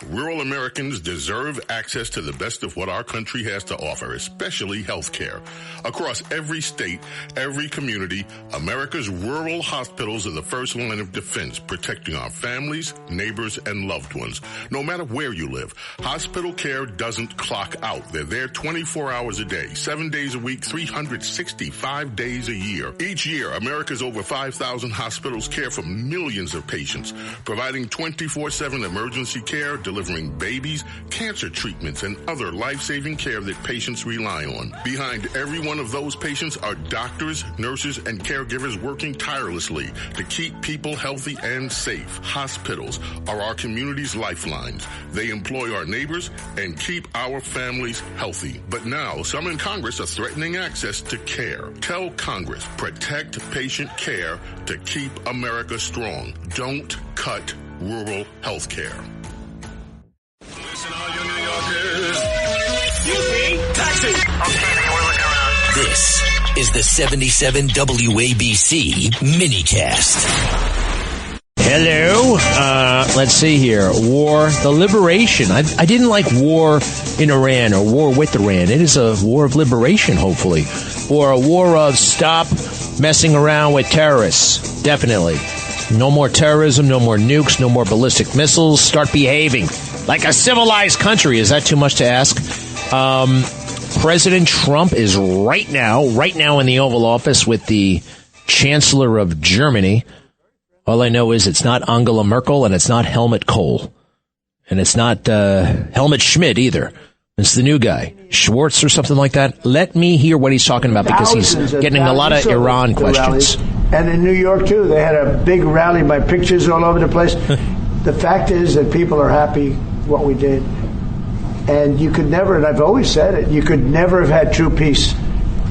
Rural Americans deserve access to the best of what our country has to offer, especially health care. Across every state, every community, America's rural hospitals are the first line of defense, protecting our families, neighbors, and loved ones. No matter where you live, hospital care doesn't clock out. They're there 24 hours a day, 7 days a week, 365 days a year. Each year, America's over 5,000 hospitals care for millions of patients, providing 24/7 emergency care, delivering babies, cancer treatments, and other life-saving care that patients rely on. Behind every one of those patients are doctors, nurses, and caregivers working tirelessly to keep people healthy and safe. Hospitals are our community's lifelines. They employ our neighbors and keep our families healthy. But now, some in Congress are threatening access to care. Tell Congress, protect patient care to keep America strong. Don't cut rural health care. Taxi! This is the 77 WABC minicast. Hello. Let's see here. War, the liberation. I didn't like war in Iran or war with Iran. It is a war of liberation, hopefully. Or a war of stop messing around with terrorists. Definitely. No more terrorism, no more nukes, no more ballistic missiles. Start behaving like a civilized country. Is that too much to ask? President Trump is right now in the Oval Office with the Chancellor of Germany. All I know is it's not Angela Merkel and it's not Helmut Kohl. And it's not Helmut Schmidt either. It's the new guy, Schwartz or something like that. Let me hear what he's talking about because he's getting a lot of Iran questions. And in New York, too, they had a big rally. My pictures all over the place. The fact is that people are happy what we did. And you could never, and I've always said it, you could never have had true peace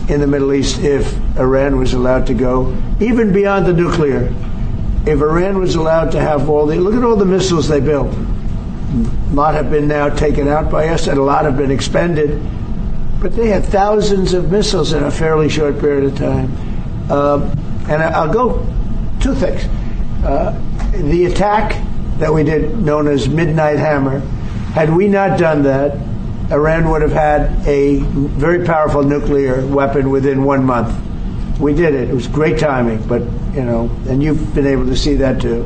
in the Middle East if Iran was allowed to go, even beyond the nuclear. If Iran was allowed to have look at all the missiles they built. A lot have been now taken out by us, and a lot have been expended. But they had thousands of missiles in a fairly short period of time. And I'll go two things. The attack that we did, known as Midnight Hammer, had we not done that, Iran would have had a very powerful nuclear weapon within 1 month. We did it. It was great timing, but, and you've been able to see that too.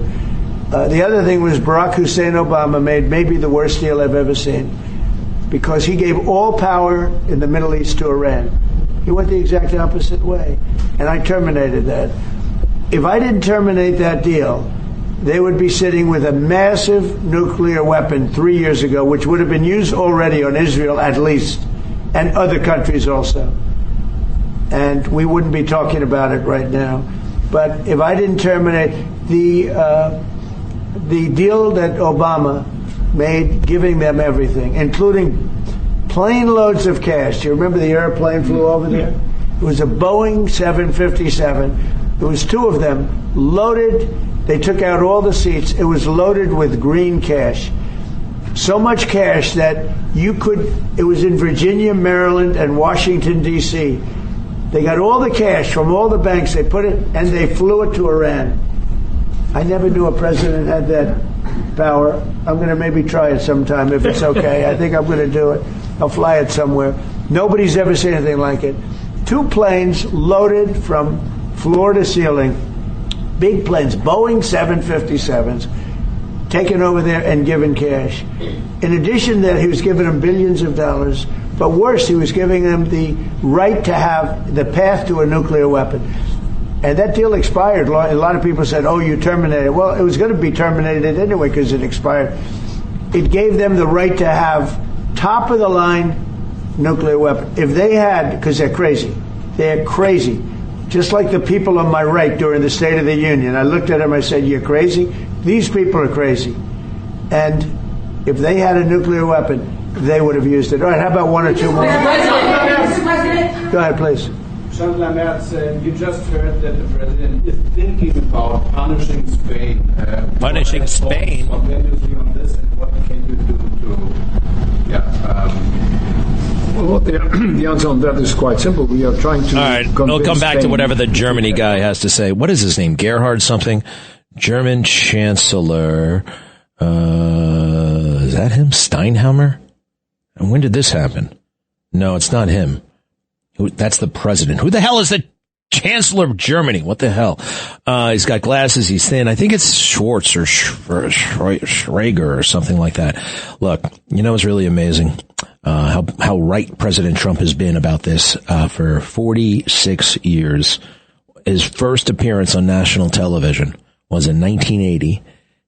The other thing was Barack Hussein Obama made maybe the worst deal I've ever seen because he gave all power in the Middle East to Iran. He went the exact opposite way, and I terminated that. If I didn't terminate that deal, they would be sitting with a massive nuclear weapon 3 years ago, which would have been used already on Israel at least, and other countries also. And we wouldn't be talking about it right now. But if I didn't terminate the deal that Obama made, giving them everything, including plane loads of cash. Do you remember the airplane flew over there? It was a Boeing 757. There was two of them loaded. They took out all the seats. It was loaded with green cash. So much cash that it was in Virginia, Maryland, and Washington, D.C. They got all the cash from all the banks. They put it, and they flew it to Iran. I never knew a president had that power. I'm going to maybe try it sometime if it's okay. I think I'm going to do it. I'll fly it somewhere. Nobody's ever seen anything like it. Two planes loaded from floor to ceiling. Big planes, Boeing 757s, taken over there and given cash. In addition to that, he was giving them billions of dollars. But worse, he was giving them the right to have the path to a nuclear weapon. And that deal expired. A lot of people said, you terminated it. Well, it was going to be terminated anyway because it expired. It gave them the right to have top-of-the-line nuclear weapon. If they had, because they're crazy, just like the people on my right during the State of the Union. I looked at them, I said, you're crazy? These people are crazy. And if they had a nuclear weapon, they would have used it. All right, how about one or two more? Mr. President. Go ahead, please. Chancellor Merz, you just heard that the president is thinking about punishing Spain. Punishing Spain? What can you see on this, and what can you do Well, the answer on that is quite simple. We are trying to. All right, we'll come back to whatever the Germany guy has to say. What is his name? Gerhard something? German Chancellor Is that him? Steinheimer? And when did this happen? No, it's not him. That's the president. Who the hell is the Chancellor of Germany? What the hell? He's got glasses. He's thin. I think it's Schwartz or Schrager or something like that. Look, it's really amazing how right President Trump has been about this for 46 years. His first appearance on national television was in 1980.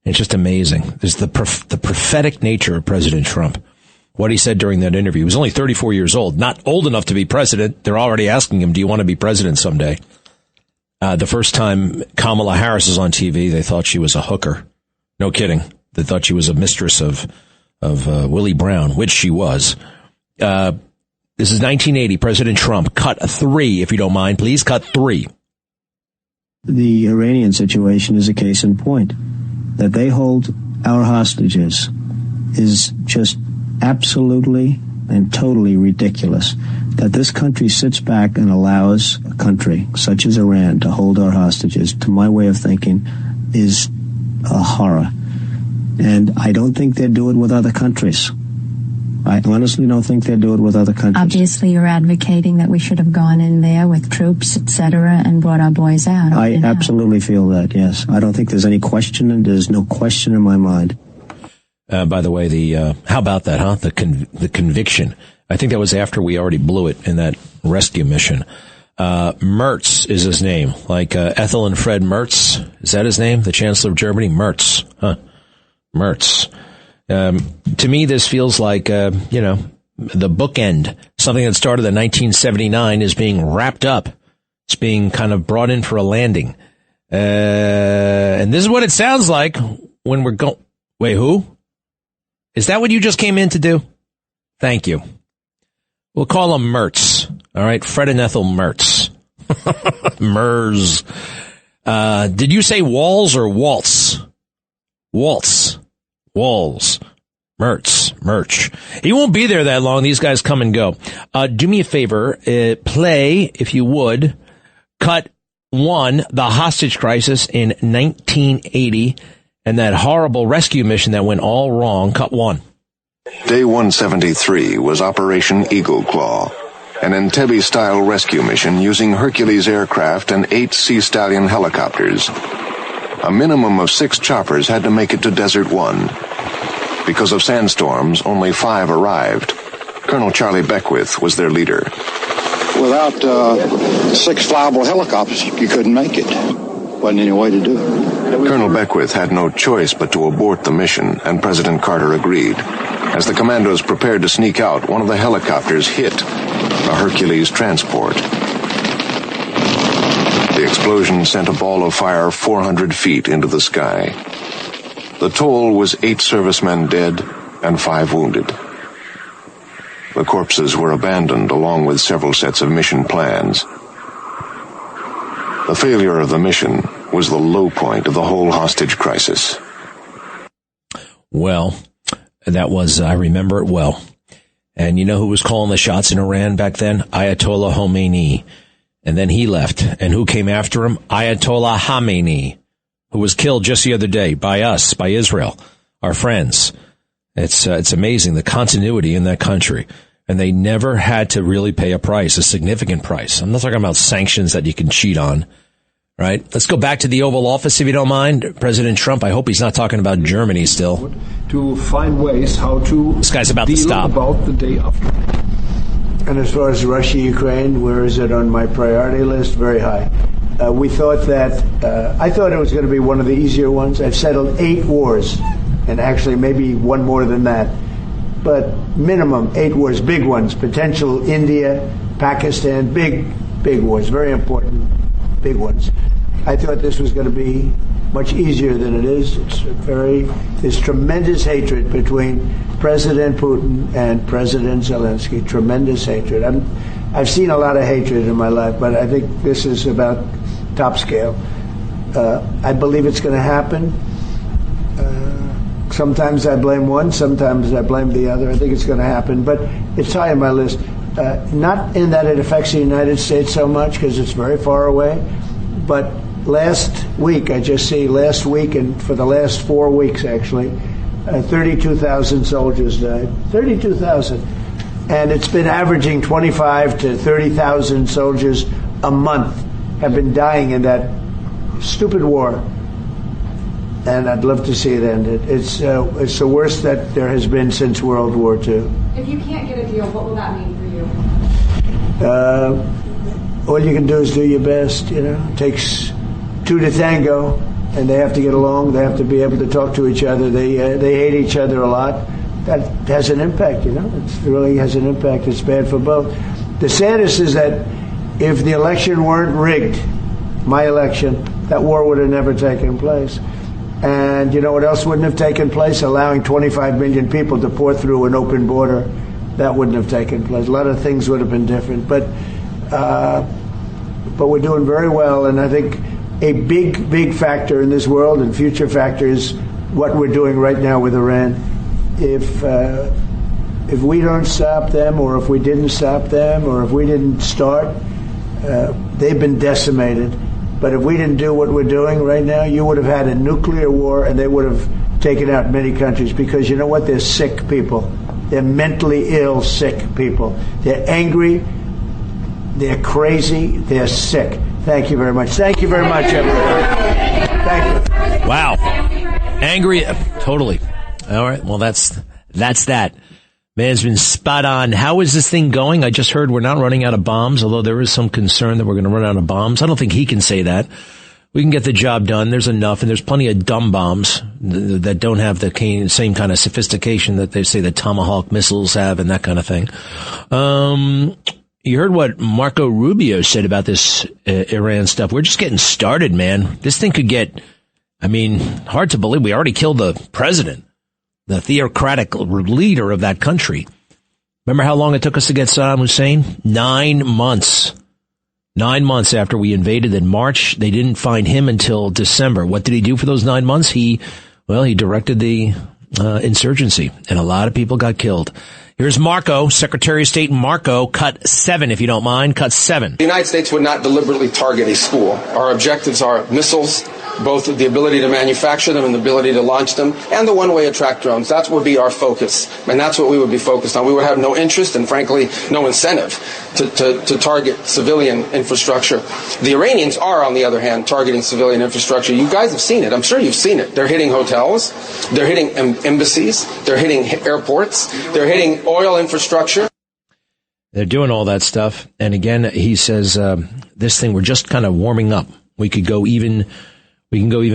It's just amazing. There's the prophetic nature of President Trump. What he said during that interview. He was only 34 years old, not old enough to be president. They're already asking him, do you want to be president someday? The first time Kamala Harris was on TV, they thought she was a hooker. No kidding. They thought she was a mistress of Willie Brown, which she was. This is 1980. President Trump. Cut 3, if you don't mind. Please cut 3. The Iranian situation is a case in point. That they hold our hostages is just absolutely and totally ridiculous. That this country sits back and allows a country such as Iran to hold our hostages, to my way of thinking, is a horror. And I don't think they'd do it with other countries. I honestly don't think they'd do it with other countries. Obviously, you're advocating that we should have gone in there with troops, etc., and brought our boys out. I absolutely feel that, yes. I don't think there's any question, and there's no question in my mind. By the way, how about that, huh? The conviction. I think that was after we already blew it in that rescue mission. Merz is his name, like Ethel and Fred Merz. Is that his name? The Chancellor of Germany? Merz. Huh. Merz. To me, this feels like, the bookend. Something that started in 1979 is being wrapped up. It's being kind of brought in for a landing. And this is what it sounds like when we're going. Wait, who? Is that what you just came in to do? Thank you. We'll call him Merz. All right, Fred and Ethel Merz. Merz. Did you say walls or waltz? Waltz. Walls. Merch. He won't be there that long. These guys come and go. Do me a favor. Play, if you would, cut 1, the hostage crisis in 1980, and that horrible rescue mission that went all wrong. Cut 1. Day 173 was Operation Eagle Claw, an Entebbe-style rescue mission using Hercules aircraft and 8 Sea Stallion helicopters. A minimum of 6 choppers had to make it to Desert 1. Because of sandstorms, only 5 arrived. Colonel Charlie Beckwith was their leader. Without 6 flyable helicopters, you couldn't make it. Wasn't any way to do it. Colonel Beckwith had no choice but to abort the mission, and President Carter agreed. As the commandos prepared to sneak out, one of the helicopters hit a Hercules transport. The explosion sent a ball of fire 400 feet into the sky. The toll was 8 servicemen dead and 5 wounded. The corpses were abandoned along with several sets of mission plans. The failure of the mission was the low point of the whole hostage crisis. Well, that was, I remember it well. And you know who was calling the shots in Iran back then? Ayatollah Khomeini. And then he left. And who came after him? Ayatollah Khamenei, who was killed just the other day by us, by Israel, our friends. It's amazing, the continuity in that country. And they never had to really pay a price, a significant price. I'm not talking about sanctions that you can cheat on, right? Let's go back to the Oval Office, if you don't mind. President Trump, I hope he's not talking about Germany still. To find ways how to this guy's about to stop. About the day after. And as far as Russia, Ukraine, where is it on my priority list? Very high. We thought that, I thought it was going to be one of the easier ones. I've settled 8 wars, and actually maybe one more than that. But minimum 8 wars, big ones, potential India, Pakistan, big wars, very important, big ones. I thought this was going to be much easier than it is. There's tremendous hatred between President Putin and President Zelensky, tremendous hatred. I've seen a lot of hatred in my life, but I think this is about top scale. I believe it's going to happen. Sometimes I blame one, sometimes I blame the other. I think it's going to happen, but it's high on my list. Not in that it affects the United States so much, because it's very far away, but last week and for the last 4 weeks actually, 32,000 soldiers died. 32,000. And it's been averaging 25 to 30,000 soldiers a month have been dying in that stupid war. And I'd love to see it ended. It's the worst that there has been since World War II. If you can't get a deal, what will that mean for you? All you can do is do your best. It takes two to tango, and they have to get along. They have to be able to talk to each other. They hate each other a lot. That has an impact. It really has an impact. It's bad for both. The saddest is that if the election weren't rigged, my election, that war would have never taken place. And you know what else wouldn't have taken place? Allowing 25 million people to pour through an open border. That wouldn't have taken place. A lot of things would have been different. But we're doing very well. And I think a big factor in this world and future factor is what we're doing right now with Iran. If we don't stop them, or if we didn't stop them, or if we didn't start, they've been decimated. But if we didn't do what we're doing right now, you would have had a nuclear war, and they would have taken out many countries. Because you know what? They're sick people. They're mentally ill, sick people. They're angry. They're crazy. They're sick. Thank you very much. Thank you very much, everybody. Thank you. Wow. Angry. Totally. All right. Well, that's that. Man's been spot on. How is this thing going? I just heard we're not running out of bombs, although there is some concern that we're going to run out of bombs. I don't think he can say that. We can get the job done. There's enough, and there's plenty of dumb bombs that don't have the same kind of sophistication that they say the Tomahawk missiles have and that kind of thing. You heard what Marco Rubio said about this Iran stuff. We're just getting started, man. This thing could get, hard to believe. We already killed the president, the theocratic leader of that country. Remember how long it took us to get Saddam Hussein? 9 months. 9 months after we invaded in March. They didn't find him until December. What did he do for those 9 months? He directed the insurgency, and a lot of people got killed. Here's Marco, Secretary of State Marco, cut 7, if you don't mind, cut 7. The United States would not deliberately target a school. Our objectives are missiles, both the ability to manufacture them and the ability to launch them, and the one-way attack drones. That would be our focus, and that's what we would be focused on. We would have no interest and, frankly, no incentive to target civilian infrastructure. The Iranians are, on the other hand, targeting civilian infrastructure. You guys have seen it. I'm sure you've seen it. They're hitting hotels. They're hitting embassies. They're hitting airports. They're hitting oil infrastructure. They're doing all that stuff. And again, he says, this thing, we're just kind of warming up. We can go even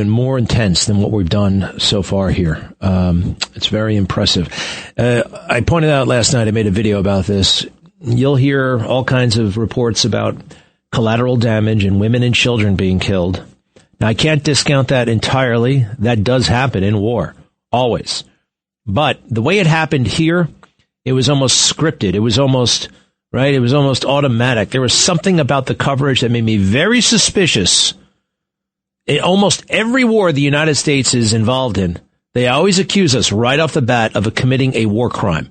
more intense than what we've done so far here. It's very impressive. I pointed out last night, I made a video about this. You'll hear all kinds of reports about collateral damage and women and children being killed. Now, I can't discount that entirely. That does happen in war, always. But the way it happened here, it was almost scripted. It was almost, right? It was almost automatic. There was something about the coverage that made me very suspicious. In almost every war the United States is involved in, they always accuse us right off the bat of committing a war crime.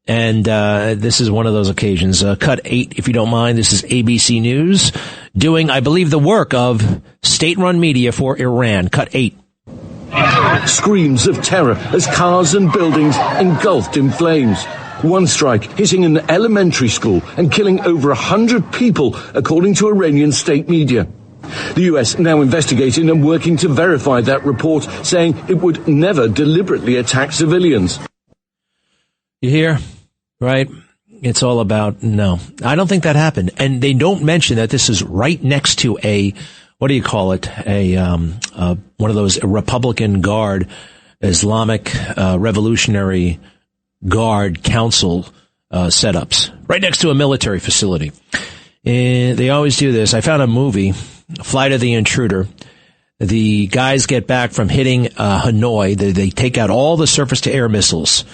And this is one of those occasions. Cut 8, if you don't mind. This is ABC News doing, I believe, the work of state-run media for Iran. Cut 8. Screams of terror as cars and buildings engulfed in flames. One strike hitting an elementary school and killing over 100 people, according to Iranian state media. The US now investigating and working to verify that report, saying it would never deliberately attack civilians. You hear? Right? It's all about, no. I don't think that happened. And they don't mention that this is right next to a, what do you call it? One of those Republican Guard, Islamic Revolutionary Guard Council setups. Right next to a military facility. And they always do this. I found a movie, Flight of the Intruder. The guys get back from hitting Hanoi. They take out all the surface-to-air missiles.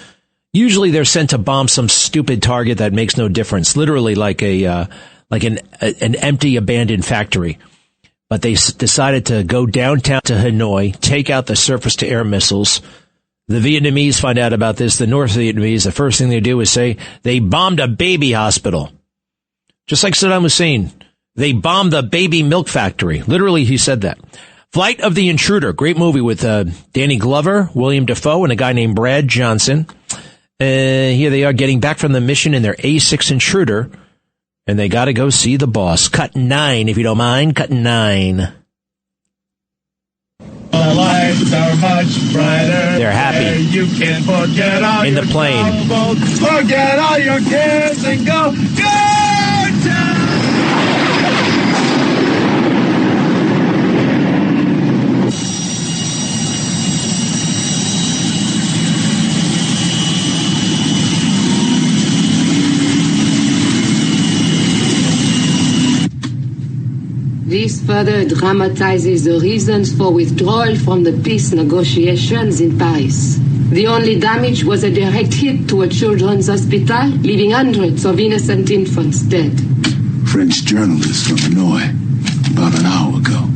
Usually they're sent to bomb some stupid target that makes no difference, literally like an empty, abandoned factory. But they decided to go downtown to Hanoi, take out the surface-to-air missiles. The Vietnamese find out about this. The North Vietnamese, the first thing they do is say they bombed a baby hospital. Just like Saddam Hussein. They bombed the baby milk factory. Literally, he said that. Flight of the Intruder, great movie with Danny Glover, William Dafoe, and a guy named Brad Johnson. Here they are getting back from the mission in their A6 Intruder, and they got to go see the boss. Cut 9, if you don't mind. Cut 9. Our lives are much brighter. They're happy. You can forget all in the plane. Troubles, forget all your cares and go down. This further dramatizes the reasons for withdrawal from the peace negotiations in Paris. The only damage was a direct hit to a children's hospital, leaving hundreds of innocent infants dead. French journalist from Hanoi, about an hour ago.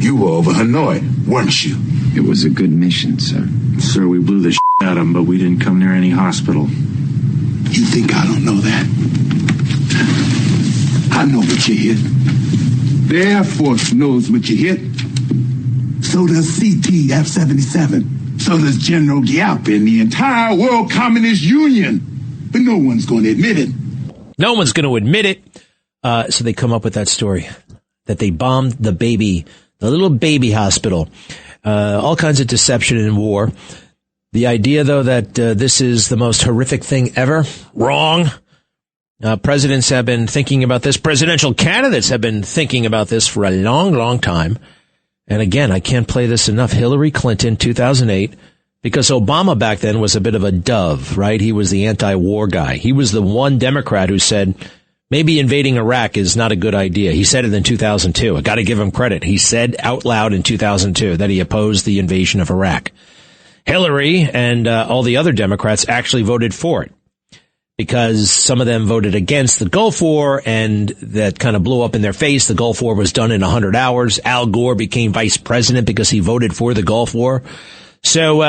You were over Hanoi, weren't you? It was a good mission, sir. Sir, we blew the shit out of him, but we didn't come near any hospital. You think I don't know that? I know what you hit. The Air Force knows what you hit. So does CT F-77. So does General Giap and the entire World Communist Union. But no one's going to admit it. No one's going to admit it. So they come up with that story that they bombed the baby, the little baby hospital. All kinds of deception in war. The idea, though, that this is the most horrific thing ever, wrong. Presidents have been thinking about this. Presidential candidates have been thinking about this for a long, long time. And again, I can't play this enough. Hillary Clinton, 2008, because Obama back then was a bit of a dove, right? He was the anti-war guy. He was the one Democrat who said maybe invading Iraq is not a good idea. He said it in 2002. I got to give him credit. He said out loud in 2002 that he opposed the invasion of Iraq. Hillary and all the other Democrats actually voted for it, because some of them voted against the Gulf War, and that kind of blew up in their face. The Gulf War was done in 100 hours. Al Gore became vice president because he voted for the Gulf War. So,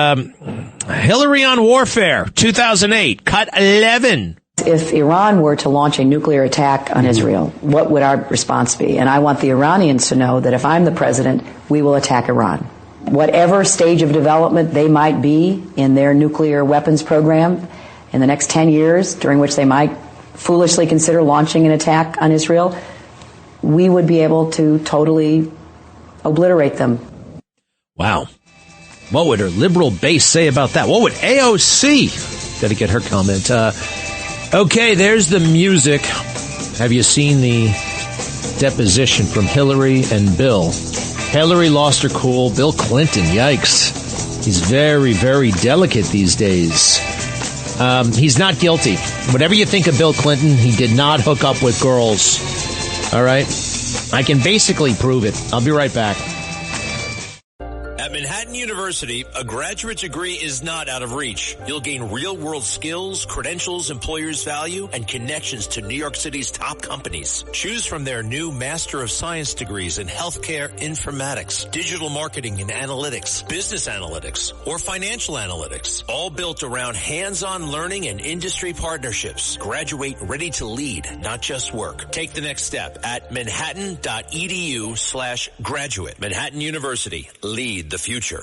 Hillary on warfare, 2008, cut 11. If Iran were to launch a nuclear attack on Israel, what would our response be? And I want the Iranians to know that if I'm the president, we will attack Iran. Whatever stage of development they might be in their nuclear weapons program, in the next 10 years, during which they might foolishly consider launching an attack on Israel, we would be able to totally obliterate them. Wow. What would her liberal base say about that? What would AOC? Got to get her comment. Okay, there's the music. Have you seen the deposition from Hillary and Bill? Hillary lost her cool. Bill Clinton, yikes. He's very, very delicate these days. He's not guilty. Whatever you think of Bill Clinton, he did not hook up with girls. All right? I can basically prove it. I'll be right back. At Manhattan University, a graduate degree is not out of reach. You'll gain real-world skills, credentials employers value, and connections to New York City's top companies. Choose from their new Master of Science degrees in healthcare informatics, digital marketing and analytics, business analytics, or financial analytics, all built around hands-on learning and industry partnerships. Graduate ready to lead, not just work. Take the next step at manhattan.edu/graduate. Manhattan University. Lead the future.